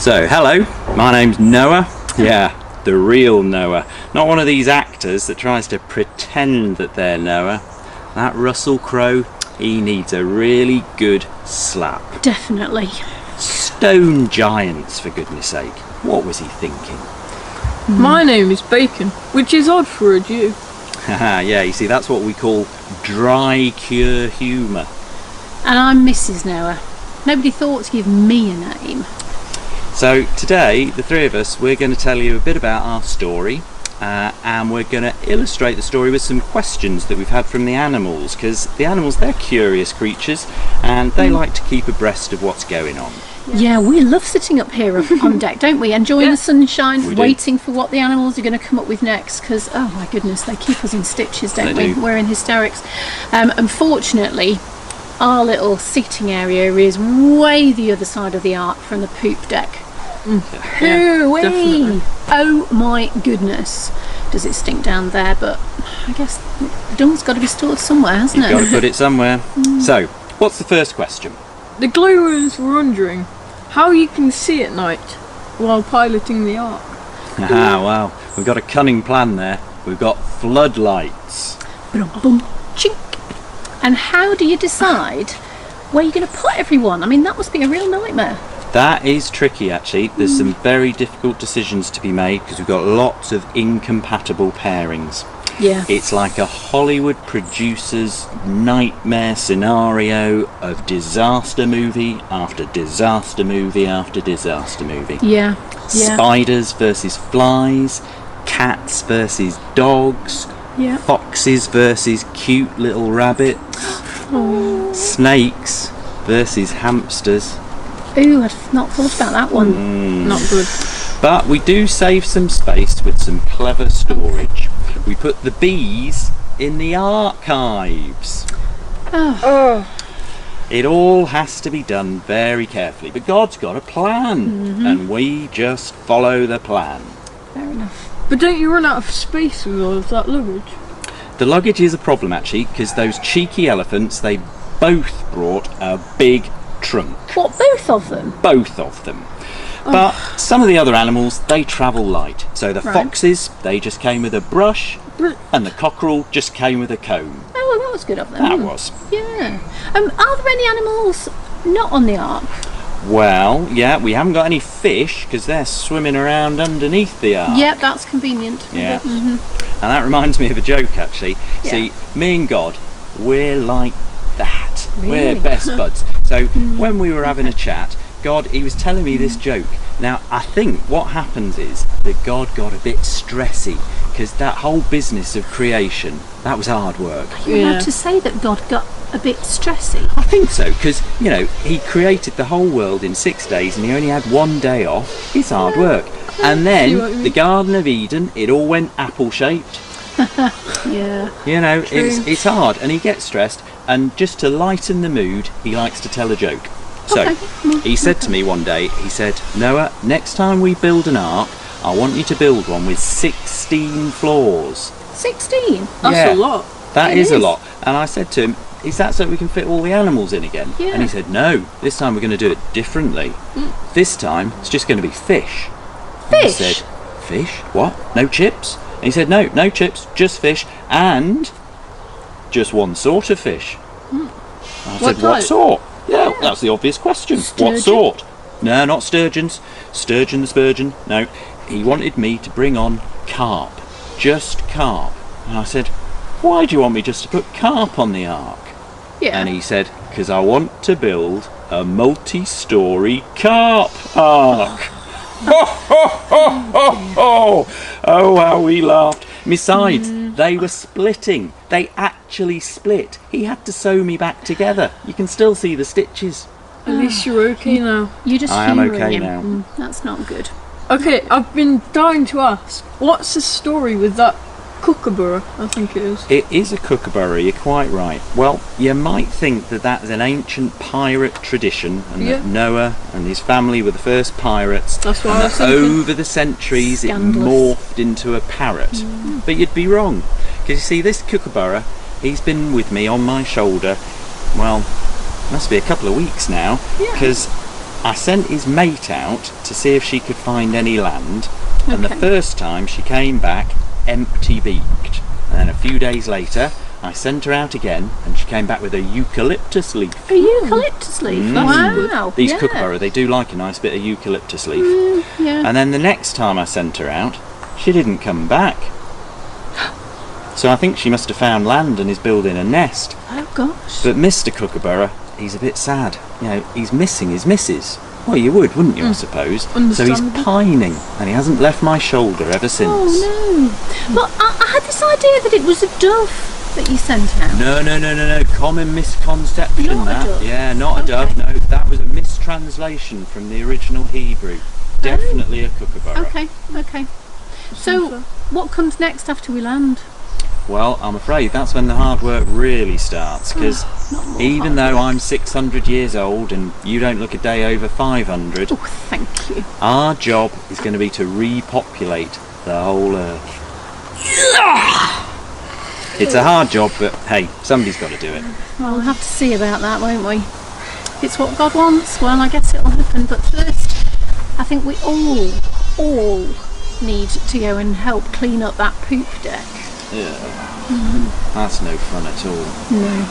So, hello, my name's Noah. Yeah, the real Noah. Not one of these actors that tries to pretend that they're Noah. That Russell Crowe, he needs a really good slap. Definitely. Stone giants, for goodness sake. What was he thinking? My name is Bacon, which is odd for a Jew. Haha, yeah, you see, that's what we call dry cure humour. And I'm Mrs. Noah. Nobody thought to give me a name. So today, the three of us, we're going to tell you a bit about our story, and we're going to illustrate the story with some questions that we've had from the animals, because the animals, they're curious creatures and they like to keep abreast of what's going on. Yeah, we love sitting up here on deck, don't we? Enjoying the sunshine, We do. waiting for what the animals are going to come up with next, because, oh my goodness, they keep us in stitches, don't They we? do. We're in hysterics. Unfortunately, our little seating area is way the other side of the ark from the poop deck. Hooey! definitely. Oh my goodness. Does it stink down there? But I guess dung's got to be stored somewhere, hasn't You've it? got to put it somewhere. So, what's the first question? The glue room's were wondering how you can see at night while piloting the ark. Well, we've got a cunning plan there. We've got floodlights. Brum, chink. And how do you decide where you're going to put everyone? I mean, that must be a real nightmare. That is tricky, actually. There's some very difficult decisions to be made because we've got lots of incompatible pairings. Yeah. It's like a Hollywood producer's nightmare scenario of disaster movie after disaster movie after disaster movie. Yeah. Spiders versus flies, cats versus dogs, Yeah. foxes versus cute little rabbits, snakes versus hamsters. Ooh, I've not thought about that one. Not good. But we do save some space with some clever storage. We put the bees in the archives. Oh, It all has to be done very carefully, but God's got a plan, and we just follow the plan. Fair enough. but don't you run out of space with all of that luggage? The luggage is a problem, actually, because those cheeky elephants, they both brought a big trunk. What, both of them? Both of them. But some of the other animals, they travel light. So the Right. foxes, they just came with a brush, But and the cockerel just came with a comb. Oh, well, that was good of them. That was. Yeah. Are there any animals not on the ark? Well, yeah, we haven't got any fish because they're swimming around underneath the ark. Yep, that's convenient. Yeah. And that reminds me of a joke, actually. Yeah. See, me and God, we're like that. We're Really? best buds. So when we were having a chat, God, he was telling me this joke. Now, I think what happens is that God got a bit stressy because that whole business of creation, that was hard work. You're Yeah. allowed to say that God got a bit stressy. I think so, because, you know, he created the whole world in 6 days and he only had one day off. It's hard work. And See what then you mean. the Garden of Eden, it all went apple-shaped. Yeah. You know, True. it's hard, and he gets stressed, and just to lighten the mood, he likes to tell a joke. So, Okay. he said to me one day, he said, Noah, next time we build an ark, I want you to build one with 16 floors. 16? That's Yeah. a lot. That It is a is. lot. And I said to him, is that so we can fit all the animals in again? Yeah. And he said, no, this time we're going to do it differently. This time, it's just going to be fish. And I Fish? said, fish? What? No chips? And he said, no, no chips, just fish, and just one sort of fish. I What said, what type? sort? Yeah, that's the obvious question. Sturgeon? What sort? No, not sturgeons. Sturgeon the spurgeon. No, he wanted me to bring on carp. Just carp. And I said, why do you want me just to put carp on the ark? Yeah. And he said, because I want to build a multi-storey carp ark. Oh, how we laughed. Besides, they were splitting. They actually split. He had to sew me back together. You can still see the stitches. At least you're okay now. You're just I am humouring okay him. now. That's not good. Okay, I've been dying to ask, what's the story with that kookaburra, I think it is? It is a kookaburra, you're quite right. Well, you might think that that's an ancient pirate tradition and that Yeah. Noah and his family were the first pirates. That's what and I was that thinking. over the centuries Scandalous. it morphed into a parrot. But you'd be wrong. Because you see, this kookaburra, he's been with me on my shoulder, well, must be a couple of weeks now, Yeah. because I sent his mate out to see if she could find any land, and the Okay. first time she came back empty-beaked. And then a few days later, I sent her out again, and she came back with a eucalyptus leaf. A eucalyptus leaf. Wow. These yeah. kookaburra, they do like a nice bit of eucalyptus leaf. Yeah. And then the next time I sent her out, she didn't come back. So I think she must have found land and is building a nest. Oh gosh. But Mr. Kookaburra, he's a bit sad. You know, he's missing his missus. Well, you would, wouldn't you, I suppose? So he's Understandable. pining, and he hasn't left my shoulder ever since. Oh no. Well, I had this idea that it was a dove that you sent out. No. Common misconception, Not a that. dove. Yeah, not a dove, no. That was a mistranslation from the original Hebrew. Definitely a kookaburra. Okay. So, what comes next after we land? Well, I'm afraid that's when the hard work really starts, because Not more even hard though work. I'm 600 years old and you don't look a day over 500, Oh, thank you. our job is going to be to repopulate the whole earth. It's a hard job, but hey, somebody's got to do it. Well, we'll have to see about that, won't we? If it's what God wants, well, I guess it'll happen. But first, I think we all need to go and help clean up that poop deck. That's no fun at all. No.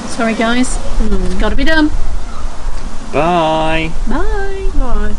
Sorry, guys. It's got to be done. Bye. Bye. Bye.